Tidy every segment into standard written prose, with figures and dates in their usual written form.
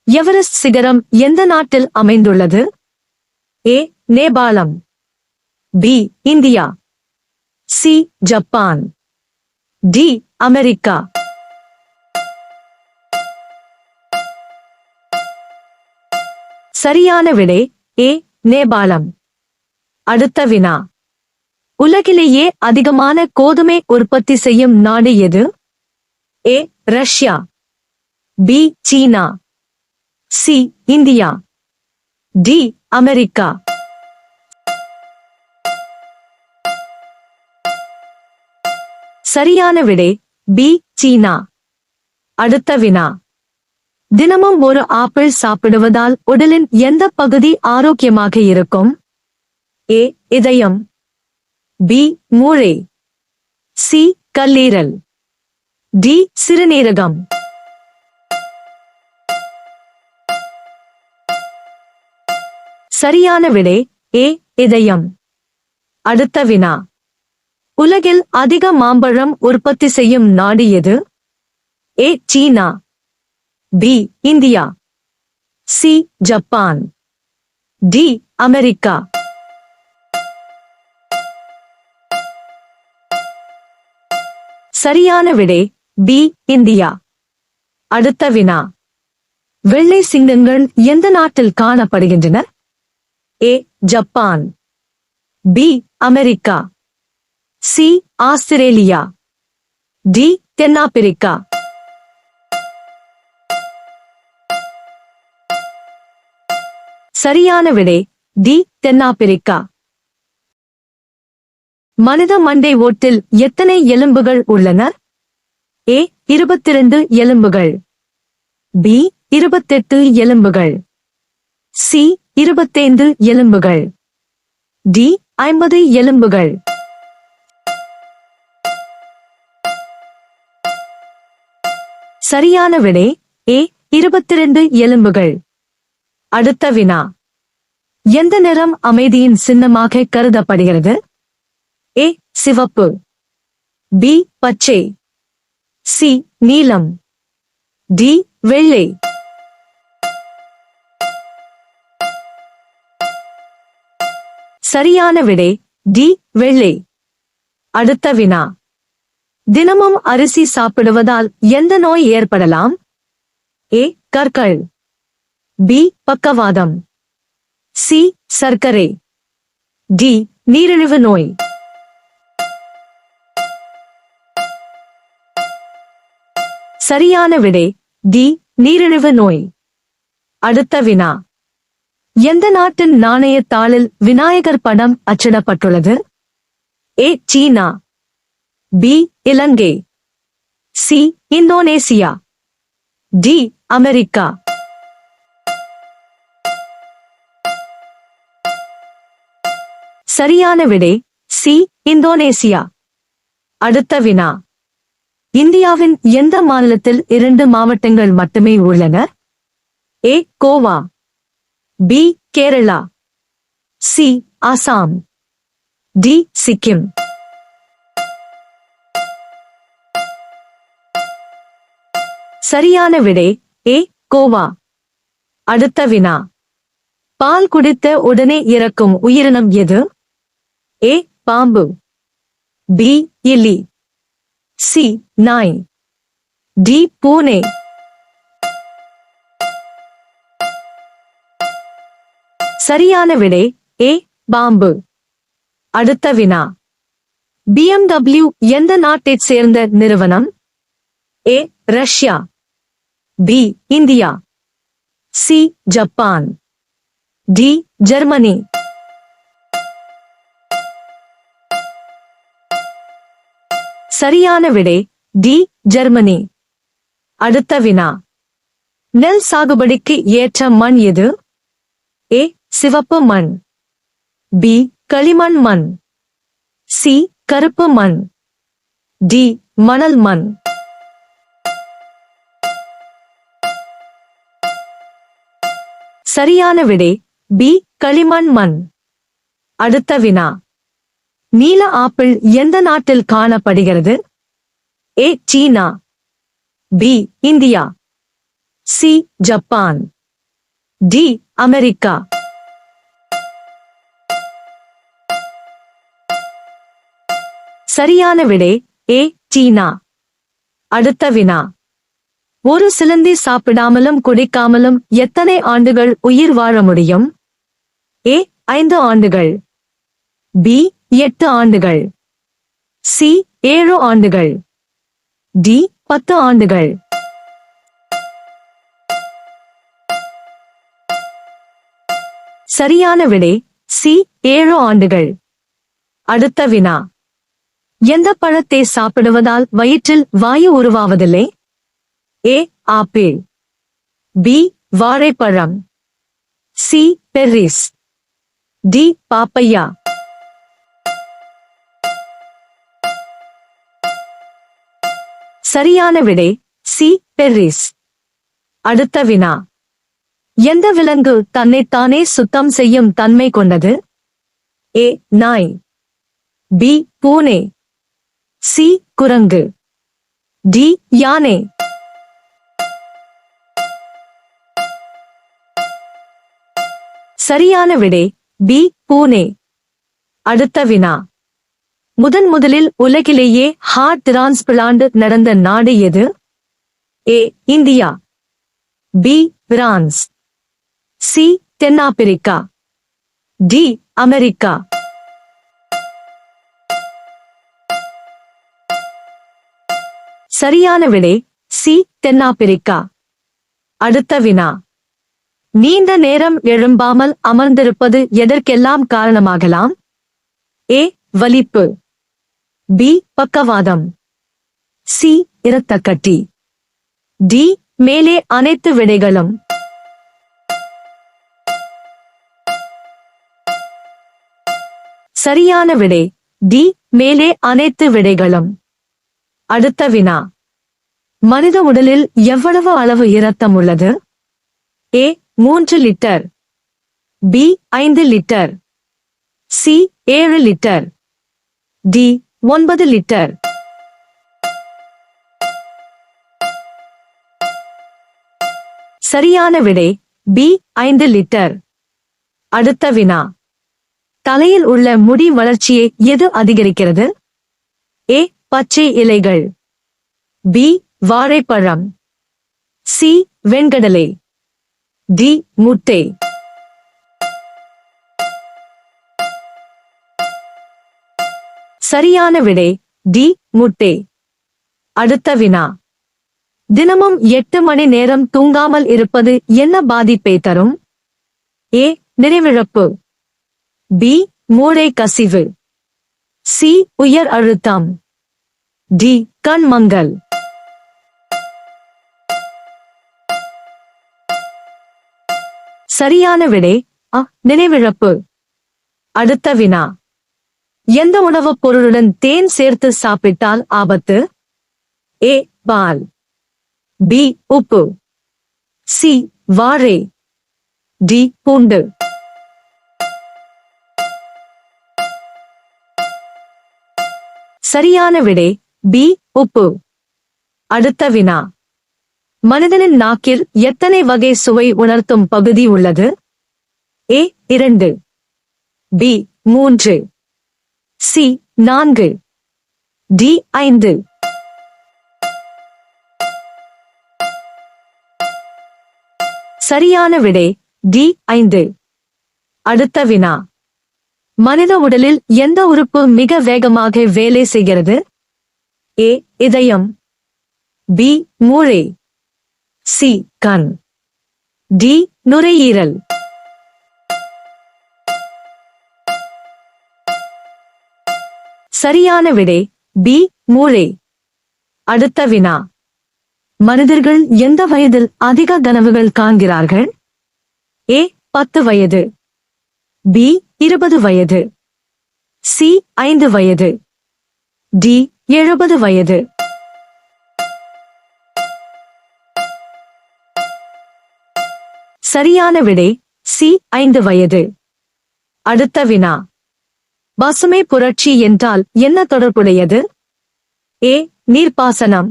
Everest சிகரம் எந்த நாட்டில் அமைந்துள்ளது? ஏ. நேபாளம். B. India. C. Japan. D. America. சரியான விடை ஏ. நேபாளம். அடுத்த வினா. உலகிலேயே அதிகமான கோதுமை உற்பத்தி செய்யும் நாடு எது? ஏ. ரஷ்யா. பி. சீனா. சி. இந்தியா. டி. அமெரிக்கா. சரியான விடை பி. சீனா. அடுத்த வினா. தினமும் ஒரு ஆப்பிள் சாப்பிடுவதால் உடலின் எந்த பகுதி ஆரோக்கியமாக இருக்கும்? ஏ. இதயம். பி. மூளை. சி. கல்லீரல். டி. சிறுநீரகம். சரியான விடை ஏ. இதயம். அடுத்த வினா. உலகில் அதிக மாம்பழம் உற்பத்தி செய்யும் நாடு எது? ஏ. சீனா. B. India. C. Japan. D. America. சரியான விடை பி. இந்தியா. அடுத்த வினா. வெள்ளை சிங்கங்கள் எந்த நாட்டில் காணப்படுகின்றன? A. Japan. B. America. C. Australia. D. தென்னாப்பிரிக்கா. சரியான விடை டி. தென்னாப்பிரிக்கா. மனித மண்டை ஓட்டில் எத்தனை எலும்புகள் உள்ளன? ஏ. 22 எலும்புகள். பி. 28 எலும்புகள். சி. 25 எலும்புகள். டி. 50 எலும்புகள். சரியான விடை ஏ. 22 எலும்புகள். அடுத்த வினா. எந்த நிறம் அமைதியின் சின்னமாக கருதப்படுகிறது? ஏ. சிவப்பு. பி. பச்சை. சி. நீலம். டி. வெள்ளை. சரியான விடை டி. வெள்ளை. அடுத்த வினா. தினமும் அரிசி சாப்பிடுவதால் எந்த நோய் ஏற்படலாம்? ஏ. கற்கள். பி. பக்கவாதம். சி. சர்க்கரை. டி. நீரிழிவு நோய். சரியான விடை டி. நீரிழிவு நோய். அடுத்த வினா. எந்த நாட்டின் நாணயத்தாளில் விநாயகர் படம் அச்சிடப்பட்டுள்ளது? ஏ. சீனா. பி. இலங்கை. சி. இந்தோனேசியா. டி. அமெரிக்கா. சரியான விடை சி. இந்தோனேசியா. அடுத்த வினா. இந்தியாவின் எந்த மாநிலத்தில் 2 மாவட்டங்கள் மட்டுமே உள்ளன? A. Goa. B. Kerala. C. Assam. D. Sikkim. சரியான விடை ஏ. கோவா. அடுத்த வினா. பால் குடித்த உடனே இறக்கும் உயிரினம் எது? ஏ. பாம்பு. பி. எலி. சி. நாய். டி. பூனை. சரியான விடை ஏ. பாம்பு. அடுத்த வினா. BMW எந்த நாட்டைச் சேர்ந்த நிறுவனம்? A. Russia. B. India. C. Japan. D. Germany. சரியான விடை டி. ஜெர்மனி. அடுத்த வினா. நெல் சாகுபடிக்கு ஏற்ற மண் எது? ஏ. சிவப்பு மண். பி. களிமண் மண். சி. கருப்பு மண். டி. மணல் மண். சரியான விடை பி. களிமண் மண். அடுத்த வினா. நீல ஆப்பிள் எந்த நாட்டில் காணப்படுகிறது? ஏ. சீனா. B. India. C. Japan. D America. சரியான விடை ஏ சீனா. அடுத்த வினா. ஒரு சிலந்தி சாப்பிடாமலும் குடிக்காமலும் எத்தனை ஆண்டுகள் உயிர் வாழ முடியும்? ஏ 5 ஆண்டுகள், பி 8 ஆண்டுகள், சி 7 ஆண்டுகள், டி 10 ஆண்டுகள். சரியான விடை சி 7 ஆண்டுகள். அடுத்த வினா. எந்த பழத்தை சாப்பிடுவதால் வயிற்றில் வாயு உருவாவதில்லை? ஏ ஆப்பிள், பி வாழைப்பழம், சி பெர்ரிஸ், டி பாப்பையா. சரியான விடை சி பெர்ரிஸ். அடுத்த வினா. எந்த விலங்கு தன்னைத்தானே சுத்தம் செய்யும் தன்மை கொண்டது? ஏ நாய், பி பூனை, சி குரங்கு, டி யானை. சரியான விடை பி பூனை. அடுத்த வினா. முதலில் உலகிலேயே ஹார்ட் டிரான்ஸ்பிளான்ட் நடந்த நாடு எது? A India, B France, C தென்னாப்பிரிக்கா, டி அமெரிக்கா. சரியான விடை சி தென்னாப்பிரிக்கா. அடுத்த வினா. நீண்ட நேரம் எழும்பாமல் அமர்ந்திருப்பது எதற்கெல்லாம் காரணமாகலாம்? ஏ வலிப்பு, பி பக்கவாதம், சி இரத்தக்கட்டி, டி மேலே அனைத்து விடைகளும். சரியான விடை டி மேலே அனைத்து விடைகளும். அடுத்த வினா. மனித உடலில் எவ்வளவு அளவு இரத்தம் உள்ளது? A 3 litre, B 5 litre, C 7 litre, D 9 litre. சரியான விடை பி 5 லிட்டர். அடுத்த வினா. தலையில் உள்ள முடி வளர்ச்சியை எது அதிகரிக்கிறது? ஏ பச்சை இலைகள், பி வாழைப்பழம், சி வெண்கடலை, டி முட்டை. சரியான விடை டி முட்டை. அடுத்த வினா. தினமும் 8 மணி நேரம் தூங்காமல் இருப்பது என்ன பாதிப்பை தரும்? ஏ நினைவிழப்பு, பி மூளை கசிவு, சி உயர் அழுத்தம், டி கண் மங்கல். சரியான விடை அ நினைவிழப்பு. அடுத்த வினா. எந்த உணவுப் பொருளுடன் தேன் சேர்த்து சாப்பிட்டால் ஆபத்து? ஏ பால், பி உப்பு, சி வாழை, டி பூண்டு. சரியான விடை பி உப்பு. அடுத்த வினா. மனிதனின் நாக்கில் எத்தனை வகை சுவை உணர்த்தும் பகுதி உள்ளது? ஏ 2, பி 3, சி 4, டி 5. சரியான விடை டி 5. அடுத்த வினா. மனித உடலில் எந்த உறுப்பு மிக வேகமாக வேலை செய்கிறது? ஏ இதயம், பி மூளை, சி கண், டி நுரையீரல். சரியான விடை பி மூளை. அடுத்த வினா. மனிதர்கள் எந்த வயதில் அதிக கனவுகள் காண்கிறார்கள்? ஏ 10 வயது, பி 20 வயது, சி 5 வயது, டி 70 வயது. சரியான விடை சி 5 வயது. அடுத்த வினா. பசுமை புரட்சி என்றால் என்ன தொடர்புடையது? ஏ நீர்ப்பாசனம்,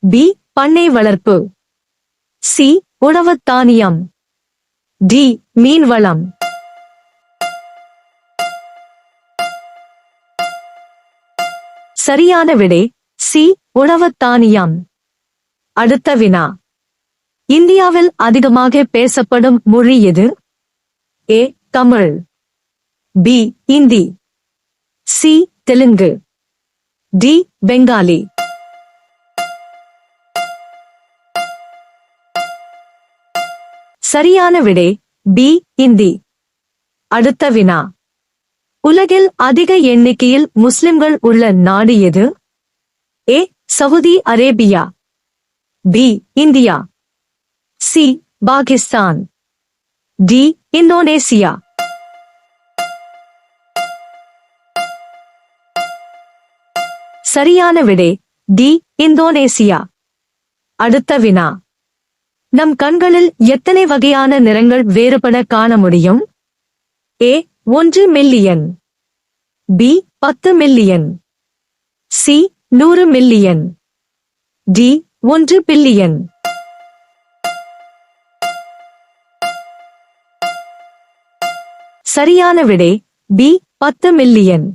பி பண்ணை வளர்ப்பு, சி உணவுத் தானியம், டி மீன்வளம். சரியான விடை சி உணவுத் தானியம். அடுத்த வினா. இந்தியாவில் அதிகமாக பேசப்படும் மொழி எது? A Tamil, B Hindi, C Telugu, D Bengali. சரியான விடை பி இந்தி. அடுத்த வினா. உலகில் அதிக எண்ணிக்கையில் முஸ்லிம்கள் உள்ள நாடு எது? A Saudi Arabia, B India, C Pakistan, D Indonesia. சரியான விடை டி இந்தோனேசியா. அடுத்த வினா. நம் கண்களில் எத்தனை வகையான நிறங்கள் வேறுபட காண முடியும்? A 1 million, B 10 million, C 100 million, D 1 billion. சரியான விடை பி 10 மில்லியன்.